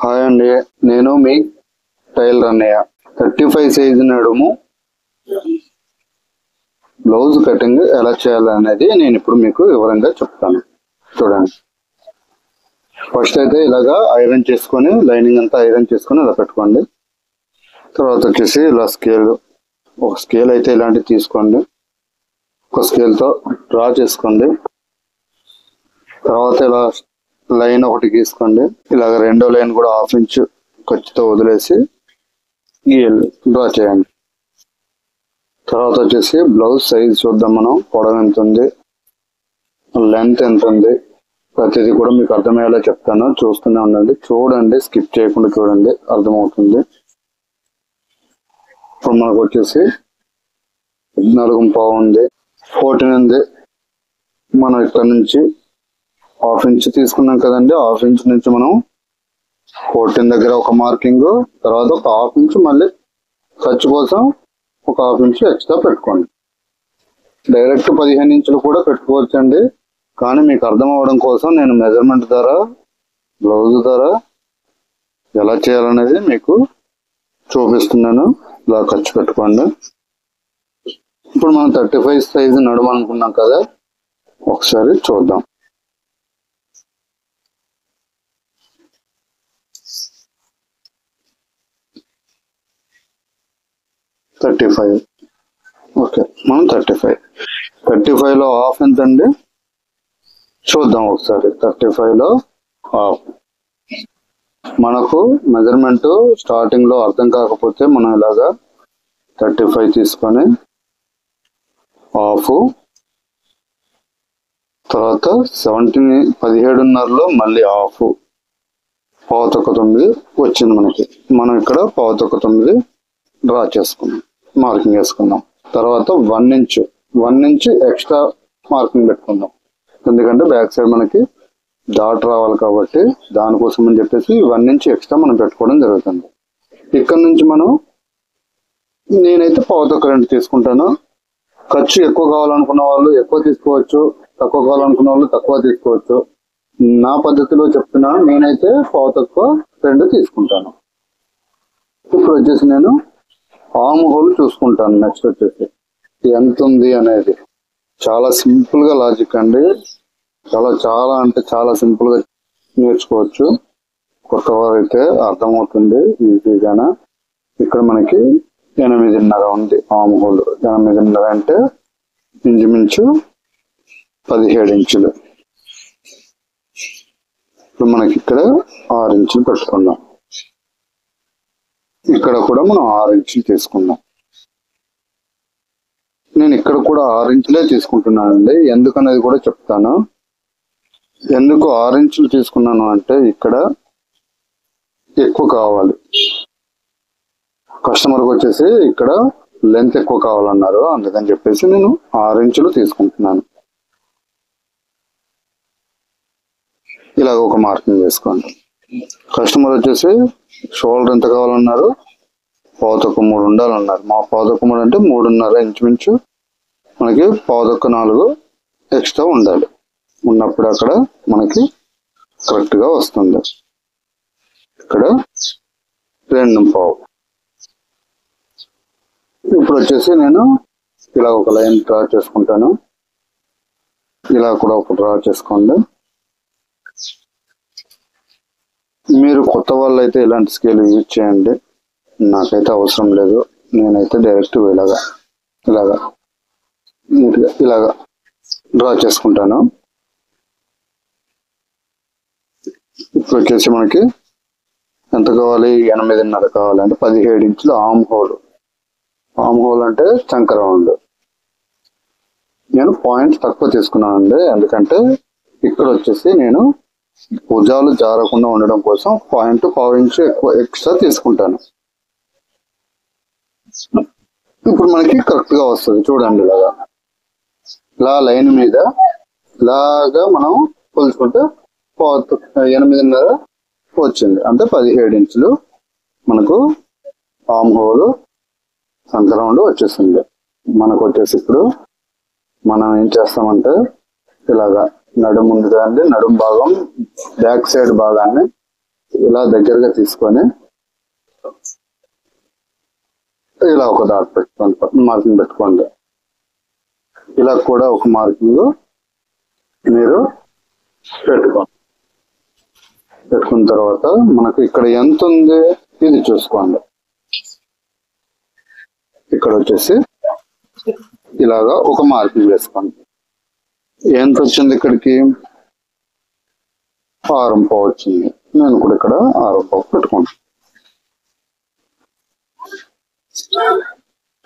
Hi అండి, నేను మీ tailor అన్నయ్య. 35 సైజు నడుము బ్లౌజ్ కటింగ్ ఎలా చేయాలనేది నేను ఇప్పుడు మీకు వివరంగా చెప్తాను. చూడండి, ఫస్ట్ అయితే ఇలాగా ఐరన్ చేసుకొని లైనింగ్ అంతా ఐరన్ చేసుకొని ఇలా పెట్టుకోండి. తర్వాత వచ్చేసి ఇలా ఒక స్కేల్ అయితే ఇలాంటివి తీసుకోండి. ఒక స్కేల్తో డ్రా చేసుకోండి. తర్వాత ఇలా లైన్ ఒకటి గీసుకోండి. ఇలాగ రెండో లైన్ కూడా 1/2 ఇంచ్ ఖర్చుతో వదిలేసి డ్రా చేయండి. తర్వాత వచ్చేసి బ్లౌజ్ సైజ్ చూద్దాం. మనం పొడవు ఎంత ఉంది, లెంత్ ఎంత ఉంది, ప్రతిదీ కూడా మీకు అర్థమయ్యేలా చెప్తాను. చూస్తూనే ఉండండి, చూడండి, స్కిప్ చేయకుండా చూడండి, అర్థమవుతుంది. ఇప్పుడు మనకు వచ్చేసి 14.5 ఉంది, 14 ఉంది. మనం ఇక్కడ నుంచి 1/2 ఇంచ్ తీసుకున్నాం కదండి. 1/2 ఇంచ్ నుంచి మనం 14 దగ్గర ఒక మార్కింగ్, తర్వాత ఒక 1/2 ఇంచ్ మళ్ళీ ఖర్చు కోసం ఒక 1/2 ఇంచ్ ఎక్స్ట్రా పెట్టుకోండి. డైరెక్ట్ 15 ఇంచులు కూడా పెట్టుకోవచ్చండి. కానీ మీకు అర్థం అవ్వడం కోసం నేను మెజర్మెంట్ ద్వారా బ్లౌజ్ ద్వారా ఎలా చేయాలనేది మీకు చూపిస్తున్నాను. ఇలా ఖర్చు పెట్టుకోండి. ఇప్పుడు మనం 35 సైజు నడుము అనుకున్నాం కదా, ఒకసారి చూద్దాం. ఓకే, మనం 35లో హాఫ్ ఎంత అండి చూద్దాం ఒకసారి. 35లో హాఫ్. మనకు మెజర్మెంట్ స్టార్టింగ్ లో అర్థం కాకపోతే మనం ఇలాగా 35 తీసుకొని హాఫ్, తర్వాత 17.5లో మళ్ళీ హాఫ్, 9.5 వచ్చింది మనకి. మనం ఇక్కడ 9.5 డ్రా చేసుకున్నాం, మార్కింగ్ వేసుకున్నాం. తర్వాత 1 ఇంచ్ ఎక్స్ట్రా మార్కింగ్ పెట్టుకుందాం. ఎందుకంటే బ్యాక్ సైడ్ మనకి డాట్ రావాలి కాబట్టి దానికోసం అని చెప్పేసి 1 ఇంచ్ ఎక్స్ట్రా మనం పెట్టుకోవడం జరుగుతుంది. ఇక్కడ నుంచి నేనైతే 1.5 తీసుకుంటాను. ఖర్చు ఎక్కువ కావాలనుకున్న వాళ్ళు ఎక్కువ తీసుకోవచ్చు, తక్కువ కావాలనుకున్న వాళ్ళు తక్కువ తీసుకోవచ్చు. నా పద్ధతిలో చెప్తున్నాను, నేనైతే 1.5 తీసుకుంటాను. ఇప్పుడు వచ్చేసి నేను ఆర్మ్ హోల్ చూసుకుంటాను. నెక్స్ట్ వచ్చేసి ఎంత ఉంది అనేది చాలా సింపుల్ గా లాజిక్ అండి. చాలా అంటే చాలా సింపుల్ గా నేర్చుకోవచ్చు. కొత్త వారు అయితే అర్థమవుతుంది ఈజీగానే. ఇక్కడ మనకి 8.5 ఉంది ఆర్మ్ హోల్. 8.5 అంటే ఇంచుమించు 17 ఇంచులు. ఇప్పుడు మనకి ఇక్కడ 6 ఇంచులు పెట్టుకున్నాం. ఇక్కడ కూడా మనం 6 ఇంచులు తీసుకున్నాం. నేను ఇక్కడ కూడా 6 ఇంచులే తీసుకుంటున్నానండి. ఎందుకనేది కూడా చెప్తాను. ఎందుకు 6 ఇంచులు తీసుకున్నాను అంటే ఇక్కడ ఎక్కువ కావాలి. కస్టమర్కి వచ్చేసి ఇక్కడ లెంత్ ఎక్కువ కావాలన్నారు, అందుకని చెప్పేసి నేను 6 ఇంచులు తీసుకుంటున్నాను. ఇలాగ ఒక మార్కింగ్ వేసుకోండి. కస్టమర్ వచ్చేసి షోల్డర్ ఎంత కావాలన్నారు, 1.3 ఉండాలన్నారు. మా 1.3 అంటే 3.5 ఇంచుమించు మనకి 1.4 ఎక్స్ట్రా ఉండాలి. ఉన్నప్పుడు అక్కడ మనకి కరెక్ట్ గా వస్తుంది. ఇక్కడ 2.5. ఇప్పుడు వచ్చేసి నేను ఇలా ఒక లైన్ డ్రా చేసుకుంటాను. ఇలా కూడా ఒక డ్రా చేసుకోండి. మీరు కొత్త వాళ్ళు అయితే ఇలాంటి స్కేల్ యూజ్ చేయండి. నాకైతే అవసరం లేదు. నేనైతే డైరెక్ట్ ఇలాగా డ్రా చేసుకుంటాను. ఇప్పుడు వచ్చేసి మనకి ఎంత కావాలి, 8.5 కావాలంటే 17 ఇంచులు ఆర్మ్ హోల్. ఆర్మ్ హోల్ అంటే చంక రౌండ్. నేను పాయింట్ తక్కువ తీసుకున్నానండి, ఎందుకంటే ఇక్కడ వచ్చేసి నేను భుజాలు జారకుండా ఉండడం కోసం 1/2 ఇంచు ఎక్స్ట్రా తీసుకుంటాను. ఇప్పుడు మనకి కరెక్ట్ గా వస్తుంది. చూడండి, ఇలా లైన్ మీద ఇలాగా మనం కొలుచుకుంటే 8.5 వచ్చింది. అంటే 17 ఇంచులు మనకు ఆర్మ్ హోల్ సంక రౌండ్ వచ్చేసింది. మనకు వచ్చేసి ఇప్పుడు మనం ఏం చేస్తామంటే ఇలాగా నడుము ఉంది కదండి, నడుము భాగం బ్యాక్ సైడ్ భాగాన్ని ఇలా దగ్గరగా తీసుకొని ఇలా ఒక డాట్ పెట్టుకోండి, మార్కింగ్ పెట్టుకోండి. ఇలా కూడా ఒక మార్కింగ్ మీరు పెట్టుకున్న తర్వాత మనకు ఇక్కడ ఎంత ఉంది ఇది చూసుకోండి. ఇక్కడ వచ్చేసి ఇలాగా ఒక మార్కింగ్ వేసుకోండి. ఎంత వచ్చింది ఇక్కడికి? 6.5 వచ్చింది. నేను కూడా ఇక్కడ 6.5 పెట్టుకుంటాను.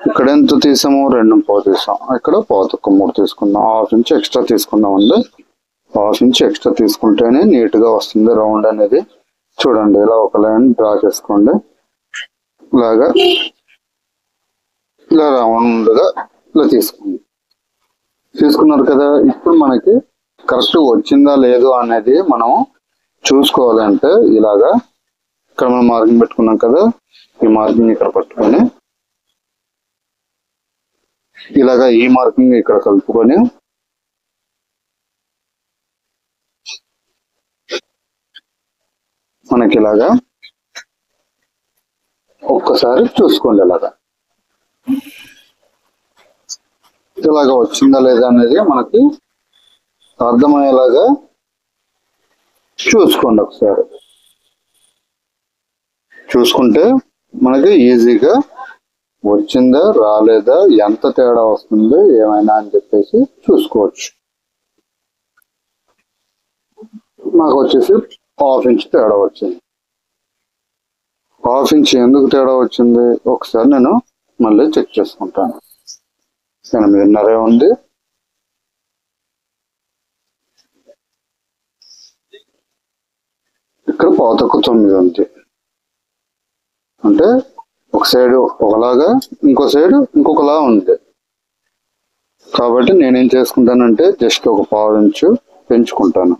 ఇక్కడ ఎంత తీసాము? 2.5 తీసాం. ఇక్కడ 1.5 తీసుకుందాం. 1/2 ఇంచ్ ఎక్స్ట్రా తీసుకుందాం అండి. 1/2 ఇంచ్ ఎక్స్ట్రా తీసుకుంటేనే నీట్ గా వస్తుంది రౌండ్ అనేది. చూడండి, ఇలా ఒక లైన్ డ్రా చేసుకోండి. ఇలాగా ఇలా రౌండ్ గా ఇలా తీసుకున్నారు కదా. ఇప్పుడు మనకి కరెక్ట్ వచ్చిందా లేదు అనేది మనం చూసుకోవాలంటే ఇలాగా ఇక్కడ మనం మార్కింగ్ పెట్టుకున్నాం కదా, ఈ మార్కింగ్ ఇక్కడ పట్టుకొని ఇలాగా ఈ మార్కింగ్ ఇక్కడ కలుపుకొని మనకి ఇలాగా ఒక్కసారి చూసుకోండి. ఇలాగా వచ్చిందా లేదా అనేది మనకి అర్థమయ్యేలాగా చూసుకోండి. ఒకసారి చూసుకుంటే మనకి ఈజీగా వచ్చిందా రాలేదా, ఎంత తేడా వస్తుంది ఏమైనా అని చెప్పేసి చూసుకోవచ్చు. నాకు వచ్చేసి 1/2 ఇంచ్ తేడా వచ్చింది. 1/2 ఇంచ్ ఎందుకు తేడా వచ్చింది ఒకసారి నేను మళ్ళీ చెక్ చేసుకుంటాను. 8.5 ఉంది. ఇక్కడ 9.5 ఉంది. అంటే ఒక సైడ్ ఒకలాగా ఇంకో సైడ్ ఇంకొకలా ఉంది. కాబట్టి నేనేం చేసుకుంటానంటే జస్ట్ ఒక 1/2 ఇంచు పెంచుకుంటాను.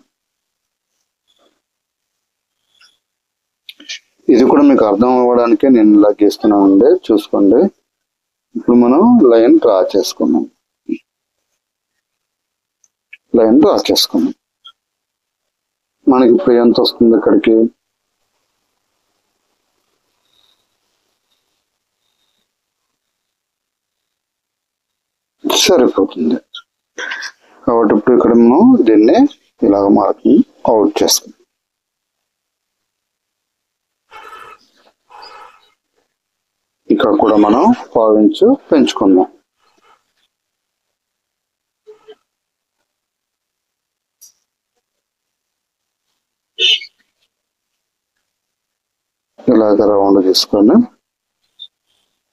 ఇది కూడా మీకు అర్థం అవ్వడానికే నేను ఇలా గీస్తున్నానండి. చూసుకోండి. ఇప్పుడు మనం లైన్ డ్రా చేసుకున్నాం. మనకి ఇప్పుడు ఎంత వస్తుంది ఇక్కడికి? సరిపోతుంది. కాబట్టి ఇప్పుడు ఇక్కడ మనం దీన్ని ఇలాగ మార్కింగ్ అవుట్ చేసుకుందాం. ఇక్కడ కూడా మనం 1/2 ఇంచు పెంచుకుందాం. ఇలాగ రౌండ్ తీసుకొని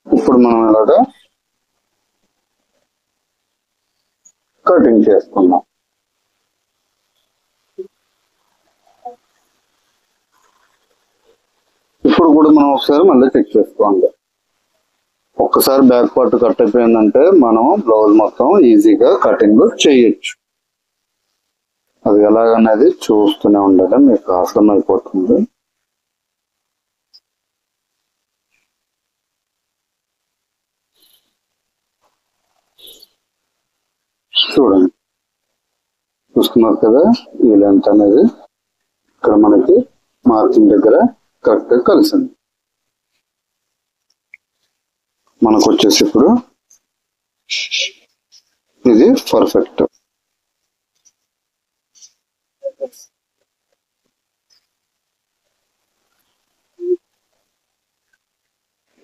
ఇప్పుడు మనం ఇలాగా కటింగ్ చేసుకుందాం. ఇప్పుడు కూడా మనం ఒకసారి మళ్ళీ చెక్ చేసుకోండి. ఒక్కసారి బ్యాక్ పార్ట్ కట్ అయిపోయిందంటే మనం బ్లౌజ్ మొత్తం ఈజీగా కటింగ్ చేయొచ్చు. అది ఎలాగనేది చూస్తూనే ఉండాలి, మీకు అర్థమైపోతుంది. చూడండి, చూస్తున్నారు కదా, ఈ లెంత్ అనేది ఇక్కడ మనకి మార్కింగ్ దగ్గర కరెక్ట్ కలిసింది. మనకు వచ్చేసి ఇప్పుడు ఇది పర్ఫెక్ట్.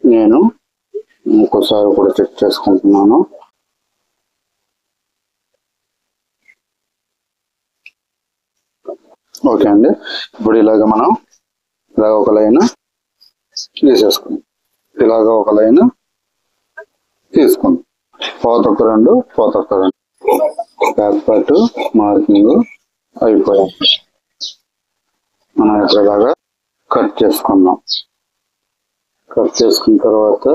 నేను ఇంకోసారి కూడా చెక్ చేసుకుంటున్నాను. ఓకే అండి. ఇప్పుడు ఇలాగ మనం ఇలాగ ఒక లైన్ తీసేసుకుందాం. ఇలాగ ఒక లైన్ తీసుకుందాం. 1/2 బ్యాక్ పార్ట్ మార్కింగ్ అయిపోయాం. మనం ఇలాగా కట్ చేసుకుందాం. కట్ చేసుకున్న తర్వాత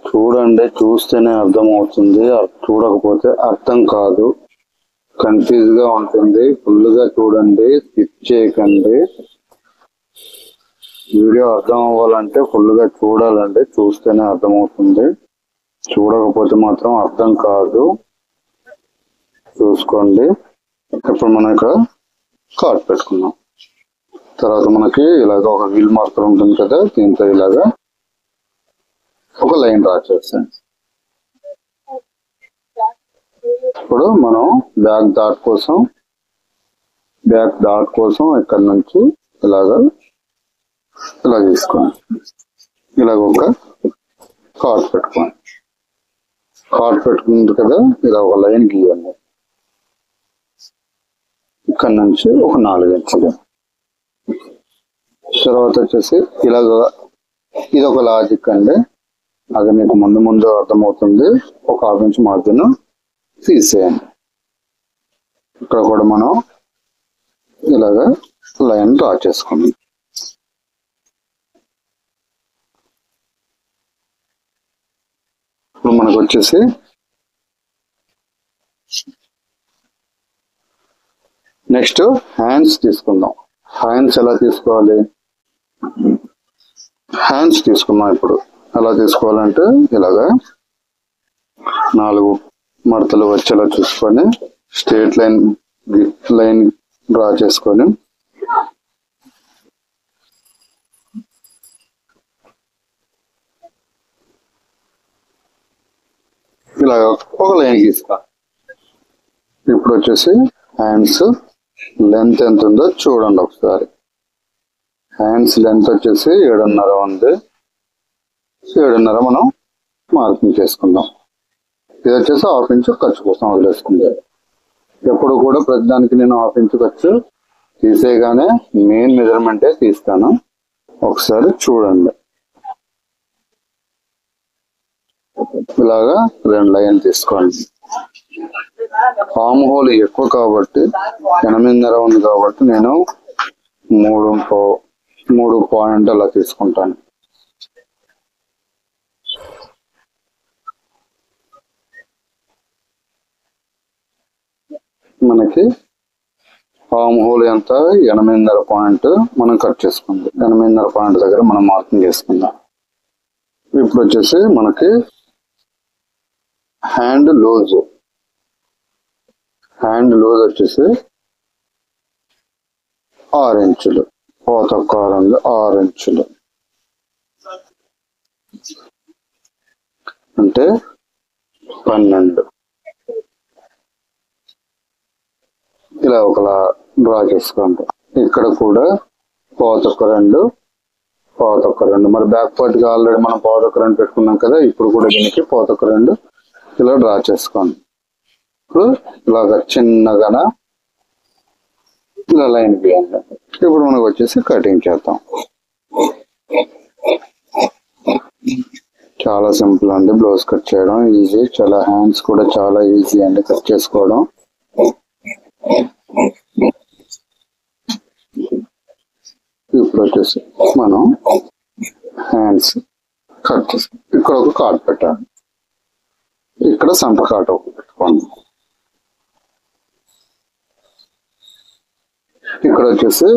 చూడండి, చూస్తేనే అర్థం అవుతుంది, చూడకపోతే అర్థం కాదు, కన్ఫ్యూజ్ గా ఉంటుంది. ఫుల్ గా చూడండి, స్కిప్ చేయకండి. వీడియో అర్థం అవ్వాలంటే ఫుల్ గా చూడాలండి, చూస్తేనే అర్థమవుతుంది. చూడకపోతే మాత్రం అర్థం కాదు. చూసుకోండి. ఇప్పుడు మనం ఇక్కడ కార్డ్ పెట్టుకున్నాం. తర్వాత మనకి ఇలాగ ఒక వీల్ మార్కర్ ఉంటుంది కదా, దీంతో ఇలాగా ఒక లైన్ డ్రా చేస్తాం. ఇప్పుడు మనం బ్యాక్ డాట్ కోసం ఇక్కడ నుంచి ఇలా తీసుకోండి. ఇలాగ ఒక కార్డ్ పెట్టుకోండి. కార్డ్ పెట్టుకుంది కదా, ఇలా ఒక లైన్ గీయండి. ఇక్కడ నుంచి ఒక 4 ఇంచులు. తర్వాత వచ్చేసి ఇలాగ ఇది ఒక లాజిక్ అండి, అది మీకు ముందు అర్థమవుతుంది. ఒక 1/2 ఇంచ్ మార్జిన్ తీసేయండి. ఇక్కడ కూడా మనం ఇలాగా లైన్ డ్రా చేసుకోండి. ఇప్పుడు మనకు వచ్చేసి నెక్స్ట్ హ్యాండ్స్ తీసుకుందాం. హ్యాండ్స్ ఎలా తీసుకోవాలి? హ్యాండ్స్ తీసుకున్నాం. ఇప్పుడు ఎలా తీసుకోవాలంటే ఇలాగా 4 మడతలు వచ్చేలా చూసుకొని స్ట్రేట్ లైన్ డ్రా చేసుకొని ఇలాగ ఒక లైన్ గీస్తా. ఇప్పుడు వచ్చేసి హ్యాండ్స్ లెంత్ ఎంత ఉందో చూడండి ఒకసారి. హ్యాండ్స్ లెంత్ వచ్చేసి 7.5 ఉంది. 7.5 మనం మార్కింగ్ చేసుకుందాం. ఇది వచ్చేసి 1/2 ఇంచ్ ఖర్చు కోసం వదిలేసుకుంది. ఎప్పుడు కూడా ప్రతిదానికి నేను 1/2 ఇంచ్ ఖర్చు తీసేయగానే మెయిన్ మెజర్మెంటే తీస్తాను. ఒకసారి చూడండి. ఇలాగా 2 లైన్లు తీసుకోండి. ఆర్మ్ హోల్ ఎక్కువ కాబట్టి 8.5 ఉంది కాబట్టి నేను 3 పాయింట్ అలా తీసుకుంటాను. మనకి ఆర్మ్ హోల్ ఎంత 8.5 పాయింట్ మనం కట్ చేసుకుందాం. 8.5 పాయింట్ దగ్గర మనం మార్కింగ్ చేసుకుందాం. ఇప్పుడు వచ్చేసి మనకి హ్యాండ్ లూజ్ వచ్చేసి 6 ఇంచులు. పోతొక్క 6 ఇంచులు అంటే 12. ఇలా ఒకలా డ్రా చేసుకోండి. ఇక్కడ కూడా పోతొక్క 2 మరి బ్యాక్ పార్ట్ కి ఆల్రెడీ మనం పోతొక్క 2 పెట్టుకున్నాం కదా, ఇప్పుడు కూడా దీనికి పోతొక్క 2 ఇలా డ్రా చేసుకోండి. ఇప్పుడు ఇలాగ చిన్నగా ఇలా లైన్ గీయండి. ఇప్పుడు మనకు వచ్చేసి కటింగ్ చేద్దాం. చాలా సింపుల్ అండి బ్లౌజ్ కట్ చేయడం, ఈజీ. చాలా హ్యాండ్స్ కూడా చాలా ఈజీ అండి కట్ చేసుకోవడం. ఇప్పుడు వచ్చేసి మనం హ్యాండ్స్ కట్ చేసి ఇక్కడ ఒక కార్డ్ పెట్టాలి. ఇక్కడ సంప కార్డ్ ఒకటి పెట్టుకోండి. ఇక్కడ వచ్చేసి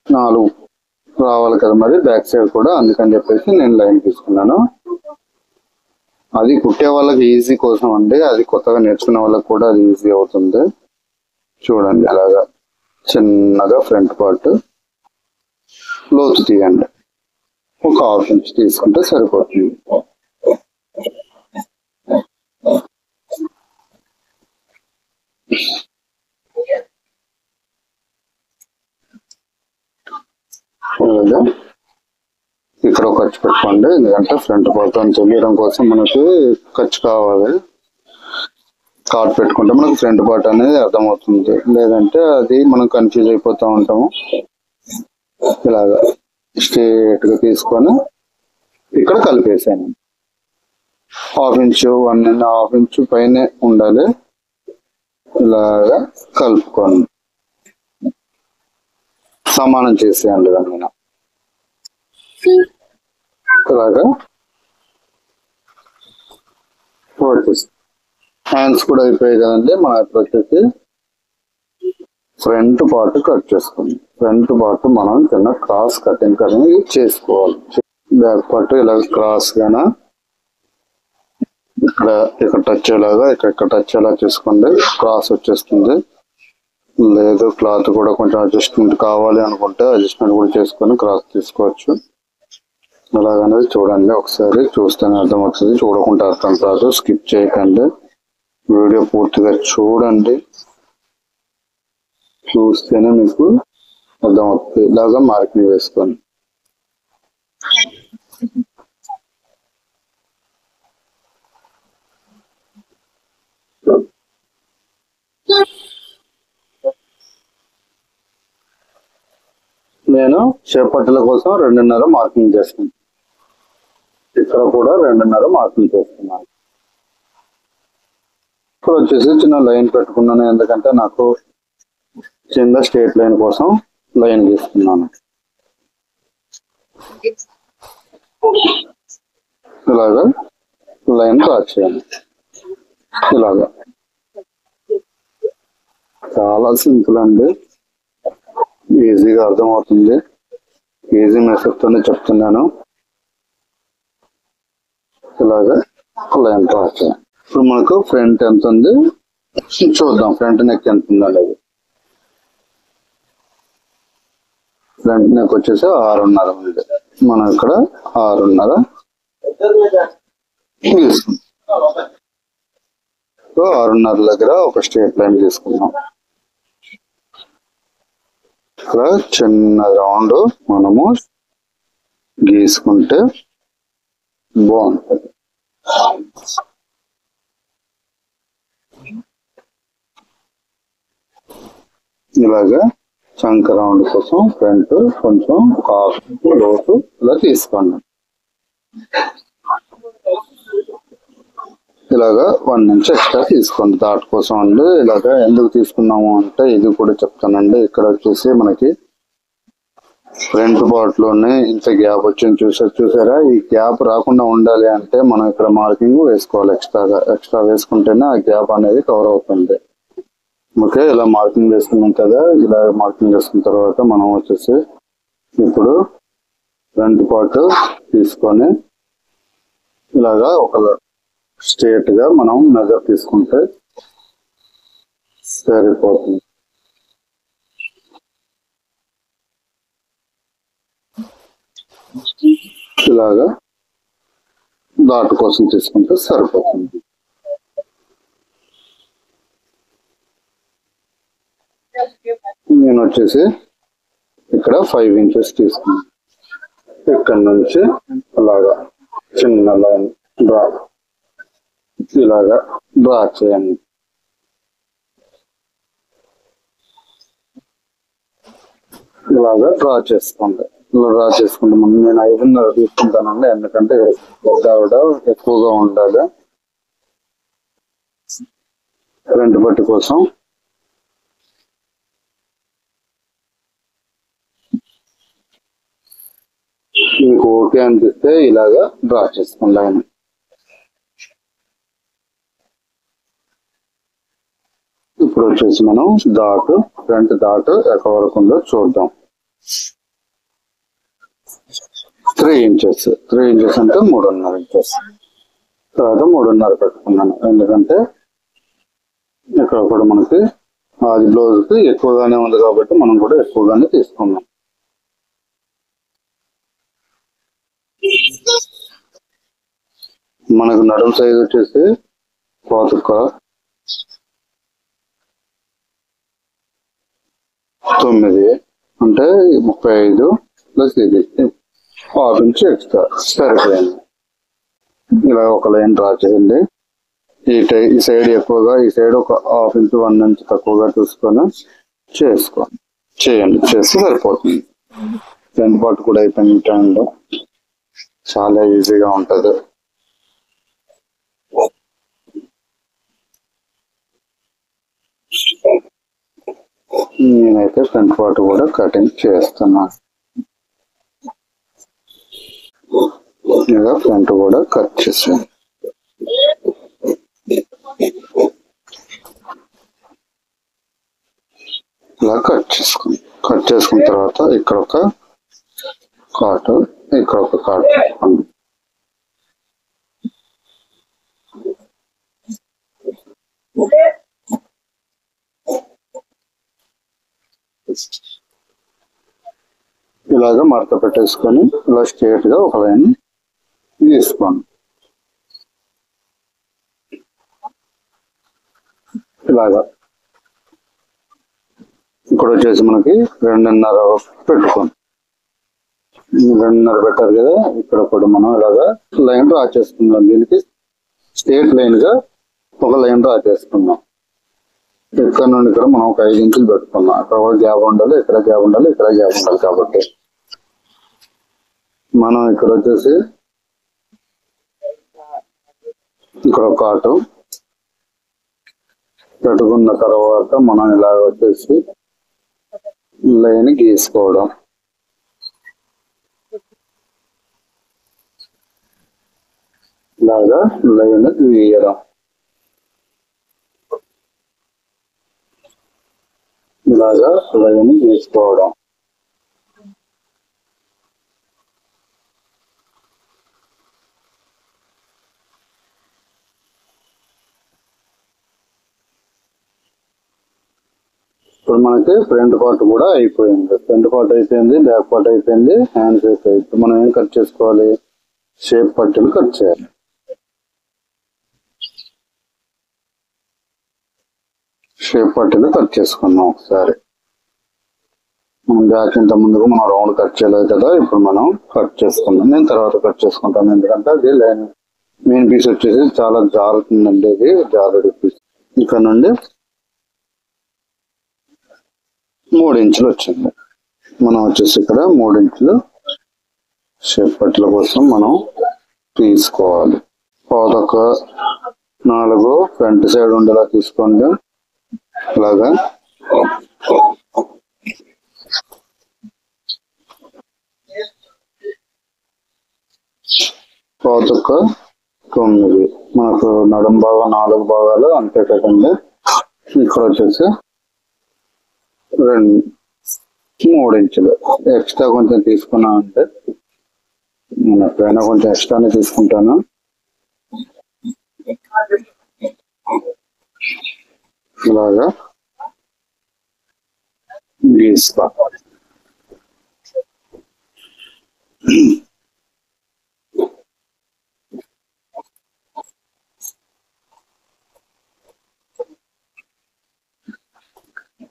4 రావాలి కదా, మరి బ్యాక్ సైడ్ కూడా, అందుకని చెప్పేసి నేను లైన్ తీసుకున్నాను. అది కుట్టే వాళ్ళకి ఈజీ కోసం అండి, అది కొత్తగా నేర్చుకునే వాళ్ళకి కూడా అది ఈజీ అవుతుంది. చూడండి, అలాగా చిన్నగా ఫ్రంట్ పార్ట్ లోతు తీయండి. ఒక 1/2 ఇంచ్ తీసుకుంటే సరిపోతుంది. ఇక్కడ ఒక ఖర్చు పెట్టుకోండి, ఎందుకంటే ఫ్రంట్ పార్ట్ అని తెలియడం కోసం మనకు ఖర్చు కావాలి. కార్డ్ పెట్టుకుంటే మనకు ఫ్రంట్ పార్ట్ అనేది అర్థమవుతుంది, లేదంటే అది మనం కన్ఫ్యూజ్ అయిపోతూ ఉంటాము. ఇలాగా స్ట్రేట్ గా తీసుకొని ఇక్కడ కలిపేసాను. 1/2 ఇంచ్ 1.5 ఇంచ్ పైనే ఉండాలి. ఇలాగా కలుపుకోండి, సమానం చేసేయండి దాన్ని. ఇలాగా హ్యాండ్స్ కూడా అయిపోయాయి కదండి. మన ఇప్పుడు వచ్చేసి ఫ్రంట్ పార్ట్ కట్ చేసుకోండి. ఫ్రంట్ పార్ట్ మనం చిన్న క్రాస్ కటింగ్ అనేది చేసుకోవాలి. బ్యాక్ పార్ట్ ఇలా క్రాస్ గానా ఇక్కడ టచ్ అయ్యేలాగా ఇక్కడ టచ్ అయ్యేలా చేసుకోండి. క్రాస్ వచ్చేస్తుంది. లేదు క్లాత్ కూడా కొంచెం అడ్జస్ట్మెంట్ కావాలి అనుకుంటే అడ్జస్ట్మెంట్ కూడా చేసుకొని క్రాస్ తీసుకోవచ్చు. అలాగనేది చూడండి, ఒకసారి చూస్తేనే అర్థమవుతుంది, చూడకుండా అర్థం కాదు. స్కిప్ చేయకండి, వీడియో పూర్తిగా చూడండి, చూస్తేనే మీకు అర్థమవుతుంది. ఇలాగా మార్కింగ్ వేసుకోండి. నేను చేపట్టల కోసం 2.5 మార్కింగ్ చేస్తాను. ఇక్కడ కూడా 2.5 మార్కింగ్ చేస్తున్నాను. ఇప్పుడు వచ్చేసి చిన్న లైన్ పెట్టుకున్నాను, ఎందుకంటే నాకు కింద స్ట్రేట్ లైన్ కోసం లైన్ గీస్తున్నాను. ఇలాగా లైన్ డ్రా చేయాలి. ఇలాగా చాలా సింపుల్ అండి, ఈజీగా అర్థమవుతుంది. ఈజీ మెథడ్ తోనే చెప్తున్నాను. ఇలాగా లైన్ డ్రా చేయాలి. ఇప్పుడు మనకు ఫ్రంట్ ఎంత ఉంది చూద్దాం. ఫ్రంట్ నెక్ ఎంత ఉంది అనేది. ఫ్రంట్ నెక్ వచ్చేసి 6.5 ఉంది. మనం ఇక్కడ 6.5 తీసుకుంటాం. 6.5 దగ్గర ఒక స్ట్రేట్ లైన్ తీసుకుందాం. ఇక్కడ చిన్న రౌండ్ మనము గీసుకుంటే బాగుంటుంది. ఇలాగా చంక రౌండ్ కోసం ఫ్రంట్ కొంచెం హాఫ్ లోతు ఇలా తీసుకోండి. ఇలాగా 1 ఇంచ్ ఎక్స్ట్రా తీసుకోండి దాటి కోసం అండి. ఇలాగా ఎందుకు తీసుకున్నాము అంటే ఇది కూడా చెప్తానండి. ఇక్కడ వచ్చేసి మనకి ఫ్రంట్ పార్ట్ లోనే ఇంత గ్యాప్ వచ్చింది చూసారా. ఈ గ్యాప్ రాకుండా ఉండాలి అంటే మనం ఇక్కడ మార్కింగ్ వేసుకోవాలి. ఎక్స్ట్రా వేసుకుంటేనే ఆ గ్యాప్ అనేది కవర్ అవుతుంది. ఓకే, ఇలా మార్కింగ్ వేసుకున్నాం కదా. ఇలా మార్కింగ్ వేసుకున్న తర్వాత మనం వచ్చేసి ఇప్పుడు ఫ్రంట్ పార్ట్ తీసుకొని ఇలాగా ఒక స్ట్రేట్ గా మనం మెజర్ తీసుకుంటే సరిపోతుంది. ఇలాగా డాట్ కోసం తీసుకుంటే సరిపోతుంది. నేను వచ్చేసి ఇక్కడ 5 ఇంచెస్ తీసుకున్నాను. ఇక్కడ నుంచి అలాగా చిన్న లైన్ డ్రా ఇలాగా డ్రా చేయండి. ఇలాగా డ్రా చేసుకోండి. ఇలా డ్రా చేసుకుంటే నేను 5.5 తీసుకుంటానండి, ఎందుకంటే పెద్ద ఆవిడ ఎక్కువగా ఉండాలి. ఫ్రంట్ పట్టు కోసం మీకు ఓకే అనిపిస్తే ఇలాగా డ్రా చేసుకోండి ఆయన. ఇప్పుడు వచ్చేసి మనం ఫ్రంట్ డాట్ ఎక్కడ వరకు ఉందో చూద్దాం. 3 ఇంచెస్ అంటే 3.5 ఇంచెస్. తర్వాత 3.5 పెట్టుకున్నాను, ఎందుకంటే ఇక్కడ కూడా మనకి అది బ్లౌజ్ కి ఎక్కువగానే ఉంది కాబట్టి మనం కూడా ఎక్కువగానే తీసుకున్నాం. మనకు నడుము సైజ్ వచ్చేసి 9 అంటే 35 ప్లస్ ఇది ½ ఇంచ్ ఎక్స్ట్రా సరిపోయింది. ఇలా ఒక లైన్ డ్రా చేయండి. ఈ సైడ్ ఎక్కువగా, ఈ సైడ్ ఒక ½ ఇంచ్ 1 ఇంచ్ తక్కువగా చూసుకొని చేయండి. చేస్తే సరిపోతుంది. ఫ్రంట్ పార్ట్ కూడా అయిపోయింది టైంలో. చాలా ఈజీగా ఉంటది. నేనైతే ఫ్రంట్ పార్ట్ కూడా కటింగ్ చేస్తున్నాను. ఇలా ఫ్రంట్ కూడా కట్ చేసాను. ఇలా కట్ చేసుకున్న తర్వాత ఇక్కడ ఒక కాటు, ఇక్కడ ఒక కాటు పెట్టుకోండి. ఇలాగా మడత పెట్టేసుకొని ఇలా స్ట్రేట్ గా ఒక లైన్ తీసుకోండి. ఇలాగా ఇక్కడ వచ్చేసి మనకి 2.5 పెట్టుకోండి. 2.5 పెట్టారు కదా, ఇక్కడ కూడా మనం ఇలాగా లైన్ డ్రా చేసుకుందాం. దీనికి స్ట్రేట్ లైన్ గా ఒక లైన్ డ్రా చేసుకుందాం. ఇక్కడ నుండి ఇక్కడ మనం ఒక 5 ఇంచులు పెట్టుకున్నాం. అక్కడ కూడా గ్యాప్ ఉండాలి, ఇక్కడ గ్యాప్ ఉండాలి, ఇక్కడ గ్యాప్ ఉండాలి. కాబట్టి మనం ఇక్కడ వచ్చేసి ఇక్కడ ఒక కాటు పెట్టుకున్న తర్వాత మనం ఇలా వచ్చేసి లైన్ గీసుకోవడం. ఇలాగా లైన్ గీయడం. ఇలాగా లైన్ గీసుకోవడం. ఇప్పుడు మనకి ఫ్రంట్ పార్ట్ కూడా అయిపోయింది. ఫ్రంట్ పార్ట్ అయిపోయింది, బ్యాక్ పార్ట్ అయిపోయింది, హ్యాండ్స్ అయిపోయింది. ఇప్పుడు మనం ఏం కట్ చేసుకోవాలి? షేప్ పట్టీలు కట్ చేయాలి. షేప్ పట్టీలు కట్ చేసుకున్నాం ఒకసారి. మనం బ్యాక్ ఇంత ముందుకు మనం రౌండ్ కట్ చేయలేదు కదా, ఇప్పుడు మనం కట్ చేసుకుందాం. నేను తర్వాత కట్ చేసుకుంటాను, ఎందుకంటే అది లైన్ మెయిన్ పీస్ వచ్చేసి చాలా జారుతుందండి. ఇది జారుడు పీస్. ఇక్కడ నుండి 3 ఇంచులు వచ్చింది. మనం వచ్చేసి ఇక్కడ 3 ఇంచులు షేప్ పట్టీల కోసం మనం తీసుకోవాలి. ఒక 4 ఫ్రంట్ సైడ్ ఉండేలా తీసుకోండి. ఇలాగా పాతొక్క 9. మనకు నడుం భాగం 4 భాగాలు అంతే కదండి. ఇక్కడ వచ్చేసి 3 ఇంచులు ఎక్స్ట్రా కొంచెం తీసుకున్నామంటే, నేను ఎప్పుడైనా కొంచెం ఎక్స్ట్రానే తీసుకుంటాను. ఇలాగా గీస్తా.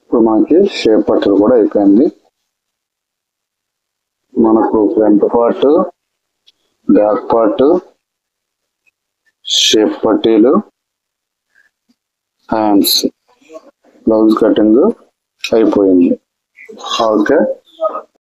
ఇప్పుడు మనకి షేప్ పట్టీలు కూడా అయిపోయింది. మనకు front part, back part, shape పట్టీలు, హ్యాండ్స్, బ్లౌజ్ కటింగ్ అయిపోయింది. ఓకే.